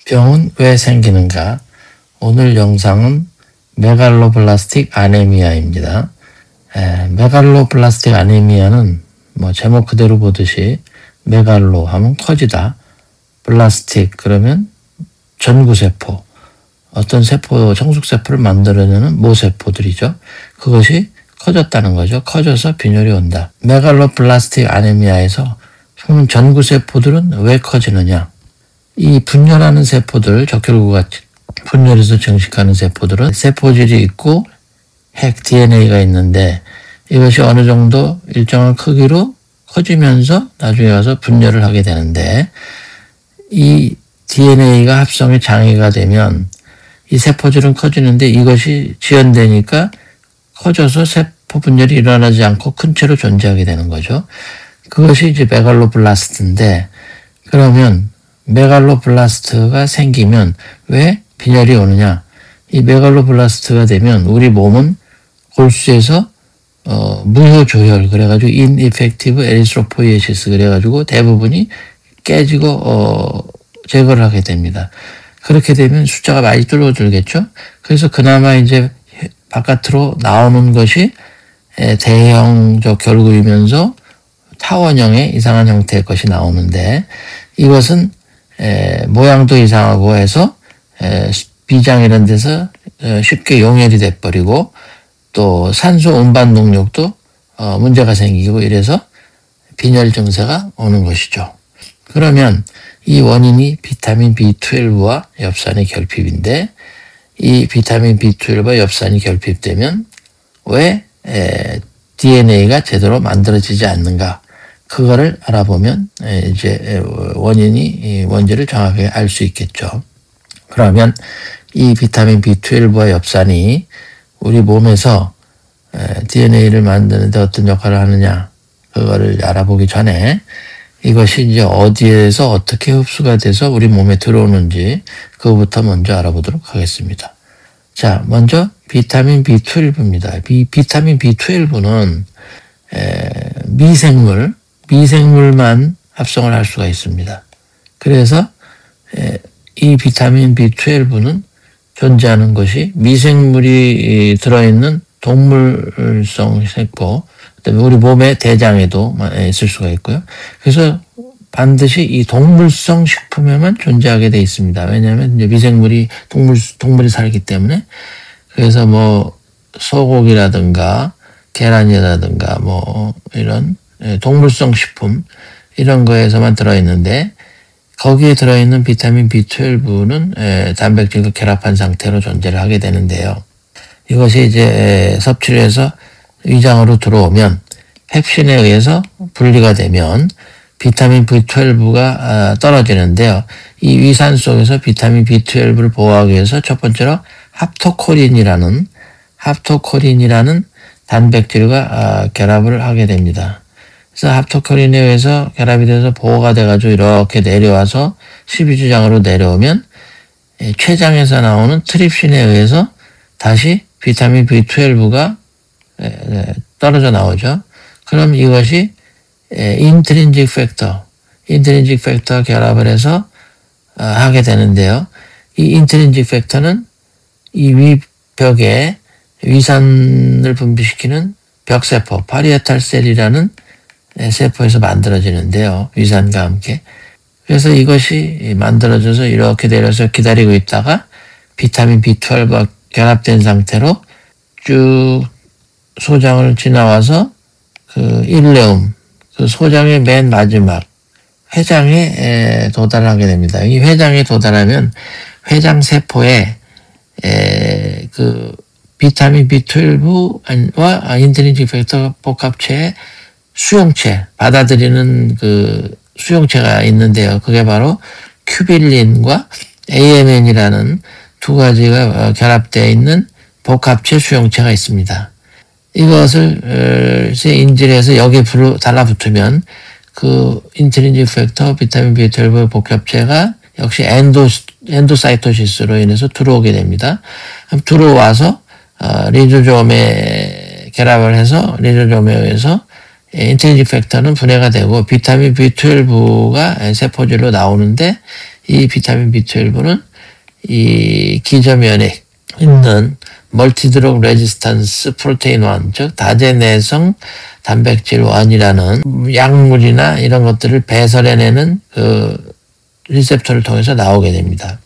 병은 왜 생기는가? 오늘 영상은 메갈로블라스틱 아네미아입니다. 메갈로블라스틱 아네미아는 제목 그대로 보듯이 메갈로 하면 커지다, 블라스틱 그러면 전구세포, 어떤 세포, 정숙세포를 만들어내는 모세포들이죠. 그것이 커졌다는 거죠. 커져서 빈혈이 온다. 메갈로블라스틱 아네미아에서 전구세포들은 왜 커지느냐? 이 분열하는 세포들, 적혈구가 분열해서 증식하는 세포들은 세포질이 있고 핵 DNA가 있는데 이것이 어느 정도 일정한 크기로 커지면서 나중에 와서 분열을 하게 되는데, 이 DNA가 합성에 장애가 되면 이 세포질은 커지는데 이것이 지연되니까 커져서 세포 분열이 일어나지 않고 큰 채로 존재하게 되는 거죠. 그것이 이제 메갈로블라스트인데, 그러면 메갈로블라스트가 생기면 왜 빈혈이 오느냐? 이 메갈로블라스트가 되면 우리 몸은 골수에서 무효조혈, 그래가지고 ineffective erythropoiesis, 그래가지고 대부분이 깨지고 제거를 하게 됩니다. 그렇게 되면 숫자가 많이 줄어들겠죠. 그래서 그나마 이제 바깥으로 나오는 것이 대형적 결구이면서 타원형의 이상한 형태의 것이 나오는데, 이것은 모양도 이상하고 해서 비장 이런 데서 쉽게 용혈이 돼버리고, 또 산소 운반 능력도 문제가 생기고 이래서 빈혈 증세가 오는 것이죠. 그러면 이 원인이 비타민 B12와 엽산의 결핍인데, 이 비타민 B12와 엽산이 결핍되면 왜 DNA가 제대로 만들어지지 않는가? 그거를 알아보면 이제 원인을 정확하게 알 수 있겠죠. 그러면 이 비타민 B12와 엽산이 우리 몸에서 DNA를 만드는데 어떤 역할을 하느냐, 그거를 알아보기 전에 이것이 이제 어디에서 어떻게 흡수가 돼서 우리 몸에 들어오는지 그거부터 먼저 알아보도록 하겠습니다. 자, 먼저 비타민 B12입니다. 비타민 B12는 미생물만 합성을 할 수가 있습니다. 그래서 이 비타민 B12는 존재하는 것이 미생물이 들어있는 동물성 세포, 그다음에 우리 몸의 대장에도 있을 수가 있고요. 그래서 반드시 이 동물성 식품에만 존재하게 돼 있습니다. 왜냐하면 이제 미생물이 동물이 살기 때문에. 그래서 소고기라든가 계란이라든가 이런 동물성 식품 이런 거에서만 들어있는데, 거기에 들어있는 비타민 B12는 단백질과 결합한 상태로 존재를 하게 되는데요. 이것이 이제 섭취를 해서 위장으로 들어오면 펩신에 의해서 분리가 되면 비타민 B12가 떨어지는데요. 이 위산 속에서 비타민 B12를 보호하기 위해서 첫 번째로 합토코린이라는 단백질과 결합을 하게 됩니다. 그래서 합토코린에 의해서 결합이 돼서 보호가 돼가지고 이렇게 내려와서 십이지장으로 내려오면 췌장에서 나오는 트립신에 의해서 다시 비타민 B12가 떨어져 나오죠. 그럼 이것이 인트린직 팩터와 결합을 해서 하게 되는데요. 이 인트린직 팩터는 이 위벽에 위산을 분비시키는 벽세포, 파리에탈 셀이라는 세포에서 만들어지는데요. 위산과 함께. 그래서 이것이 만들어져서 이렇게 내려서 기다리고 있다가 비타민 B12와 결합된 상태로 쭉 소장을 지나와서 그 일레움, 그 소장의 맨 마지막 회장에 도달하게 됩니다. 이 회장에 도달하면 회장 세포에 그 비타민 B12와 인트린직 팩터 복합체의 수용체, 받아들이는 그 수용체가 있는데요. 그게 바로 큐빌린과 AMN이라는 두 가지가 결합되어 있는 복합체 수용체가 있습니다. 이것을 인질해서 여기에 달라붙으면 그 인트린직 팩터 비타민 B12 복합체가 역시 엔도사이토시스로 인해서 들어오게 됩니다. 들어와서 리조솜에 결합을 해서 리조솜에 의해서 인트린직 팩터는 분해가 되고 비타민 B12가 세포질로 나오는데, 이 비타민 B12는 이 기저면에 있는 멀티드럭 레지스턴스 프로테인 1, 즉 다제내성 단백질 1이라는 약물이나 이런 것들을 배설해내는 그 리셉터를 통해서 나오게 됩니다.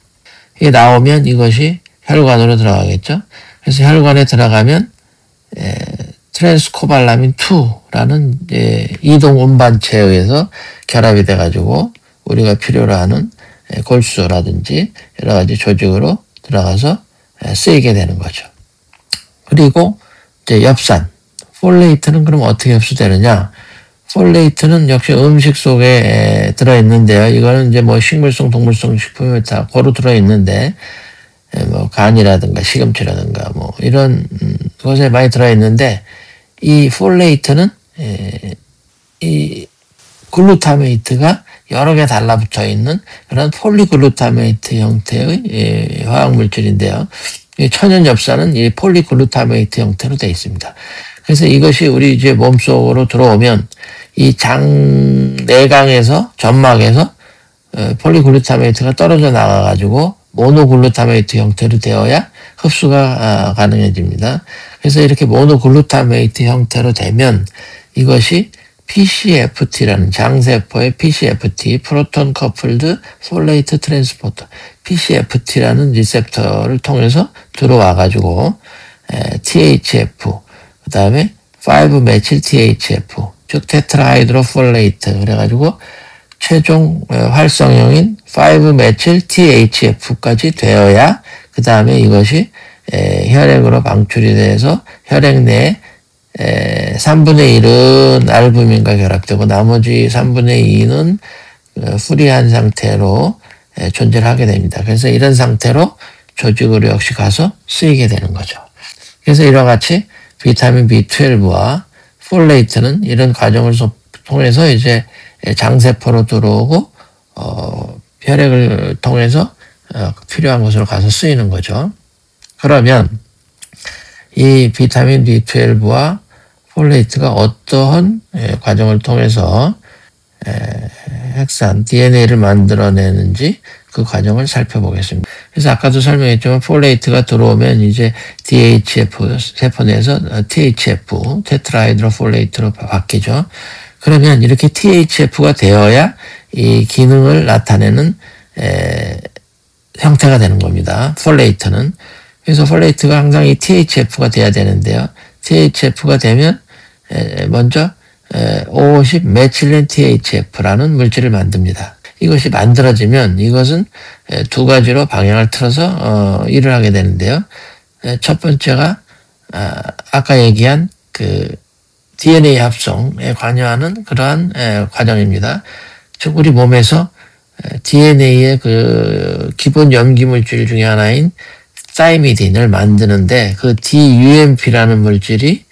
이게 나오면 이것이 혈관으로 들어가겠죠. 그래서 혈관에 들어가면 트랜스코발라민 2라는 이동 운반체에 의해서 결합이 돼가지고 우리가 필요로 하는 골수라든지 여러 가지 조직으로 들어가서 쓰이게 되는 거죠. 그리고 이제 엽산, 폴레이트는 그럼 어떻게 흡수되느냐? 폴레이트는 역시 음식 속에 들어있는데요. 이거는 이제 뭐 식물성, 동물성 식품에 다 고루 들어있는데, 뭐 간이라든가 시금치라든가 뭐 이런 것에 많이 들어있는데, 이 폴레이트는 이 글루타메이트가 여러 개 달라붙어 있는 그런 폴리글루타메이트 형태의 화학물질인데요. 천연 엽산은 이 폴리글루타메이트 형태로 되어 있습니다. 그래서 이것이 우리 이제 몸속으로 들어오면 이 장 내강에서 점막에서 폴리글루타메이트가 떨어져 나가가지고 모노글루타메이트 형태로 되어야 흡수가 가능해집니다. 그래서 이렇게 모노글루타메이트 형태로 되면 이것이 PCFT라는 장세포의 PCFT, 프로톤 커플드 폴레이트 트랜스포터, PCFT라는 리셉터를 통해서 들어와가지고 THF, 그 다음에 5메칠 THF, 즉 테트라하이드로폴레이트 그래가지고 최종 활성형인 5메칠 THF까지 되어야 그 다음에 이것이 혈액으로 방출이 돼서 혈액 내에 3분의 1은 알부민과 결합되고 나머지 3분의 2는 프리한 상태로 존재를 하게 됩니다. 그래서 이런 상태로 조직으로 역시 가서 쓰이게 되는 거죠. 그래서 이와 같이 비타민 B12와 폴레이트는 이런 과정을 통해서 이제 장세포로 들어오고 혈액을 통해서 필요한 곳으로 가서 쓰이는 거죠. 그러면 이 비타민 B12와 폴레이트가 어떠한 과정을 통해서 핵산 DNA를 만들어내는지 그 과정을 살펴보겠습니다. 그래서 아까도 설명했지만 폴레이트가 들어오면 이제 DHF 세포 내에서 THF 테트라하이드로폴레이트로 바뀌죠. 그러면 이렇게 THF가 되어야 이 기능을 나타내는 형태가 되는 겁니다. 폴레이트는. 그래서 폴레이트가 항상 이 THF가 돼야 되는데요. THF가 되면 먼저 50 메칠렌 THF라는 물질을 만듭니다. 이것이 만들어지면 이것은 두 가지로 방향을 틀어서 일을 하게 되는데요. 첫 번째가 아까 얘기한 그 DNA 합성에 관여하는 그러한 과정입니다. 즉 우리 몸에서 DNA의 그 기본 염기 물질 중에 하나인 사이미딘을 만드는데 그 DUMP라는 물질이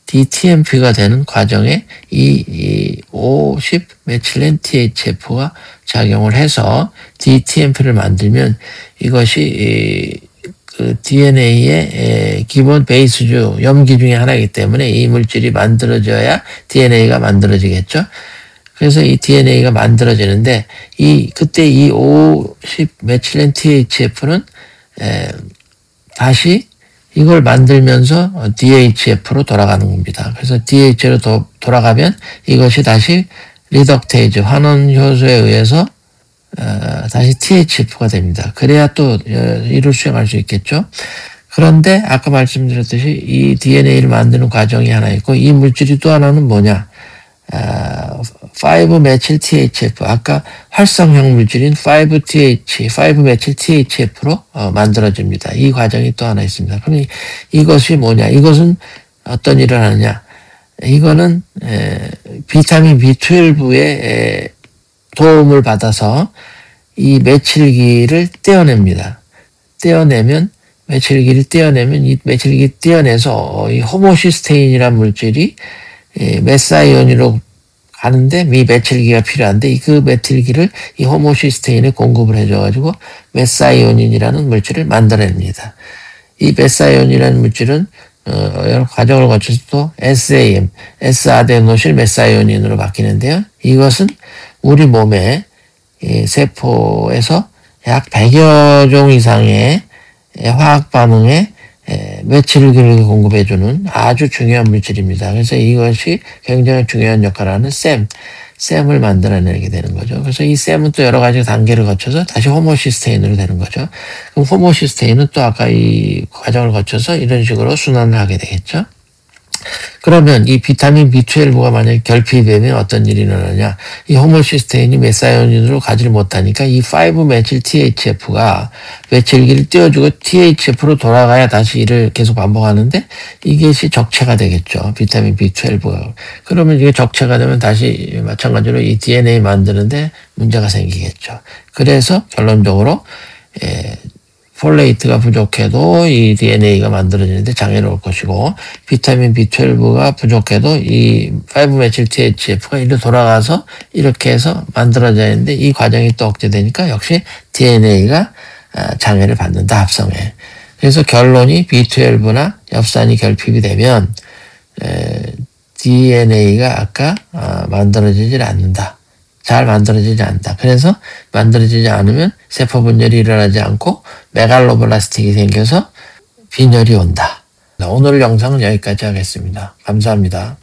DTMP가 되는 과정에 이 50 메칠렌 THF가 작용을 해서 DTMP를 만들면 이것이 그 DNA의 기본 베이스주 염기 중에 하나이기 때문에 이 물질이 만들어져야 DNA가 만들어지겠죠. 그래서 이 DNA가 만들어지는데 그때 이 50 메칠렌 THF는 다시 이걸 만들면서 DHF로 돌아가는 겁니다. 그래서 DH로 돌아가면 이것이 다시 리덕테이즈 환원 효소에 의해서 다시 THF가 됩니다. 그래야 또 일을 수행할 수 있겠죠. 그런데 아까 말씀드렸듯이 이 DNA를 만드는 과정이 하나 있고 이 물질이 또 하나는 뭐냐? 5메칠 THF, 아까 활성형 물질인 5메칠 THF로 만들어집니다. 이 과정이 또 하나 있습니다. 그럼 이것이 뭐냐? 이것은 어떤 일을 하느냐? 이거는 비타민 B12의 도움을 받아서 이 메칠기를 떼어냅니다. 메칠기를 떼어내면 이 메칠기 떼어내서 이 호모시스테인이라는 물질이 메사이온으로 가는데 이 메칠기가 필요한데 그 메칠기를 이 호모시스테인에 공급을 해줘가지고 메사이오닌이라는 물질을 만들어냅니다. 이 메사이온이라는 물질은 여러 과정을 거쳐서 또 SAM, S아데노실 메사이오닌으로 바뀌는데요. 이것은 우리 몸에 이 세포에서 약 100여 종 이상의 화학 반응에 메칠기를 공급해주는 아주 중요한 물질입니다. 그래서 이것이 굉장히 중요한 역할을 하는 셈을 만들어내게 되는 거죠. 그래서 이 셈은 또 여러 가지 단계를 거쳐서 다시 호모시스테인으로 되는 거죠. 그럼 호모시스테인은 또 아까 이 과정을 거쳐서 이런 식으로 순환을 하게 되겠죠. 그러면 이 비타민 B12가 만약에 결핍되면 어떤 일이 일어나냐. 이 호모시스테인이 메사이오닌으로 가지를 못하니까 이 5메칠 THF가 메칠기를 띄워주고 THF로 돌아가야 다시 일을 계속 반복하는데 이것이 적체가 되겠죠. 비타민 B12가. 그러면 이게 적체가 되면 다시 마찬가지로 이 DNA 만드는데 문제가 생기겠죠. 그래서 결론적으로 폴레이트가 부족해도 이 DNA가 만들어지는데 장애를 올 것이고 비타민 B12가 부족해도 이 5메칠 THF가 이리로 돌아가서 이렇게 해서 만들어져야 하는데 이 과정이 또 억제되니까 역시 DNA가 장애를 받는다 합성에. 그래서 결론이 B12나 엽산이 결핍이 되면 DNA가 아까 만들어지질 않는다. 잘 만들어지지 않는다. 그래서 만들어지지 않으면 세포 분열이 일어나지 않고 메갈로블라스틱이 생겨서 빈혈이 온다. 오늘 영상은 여기까지 하겠습니다. 감사합니다.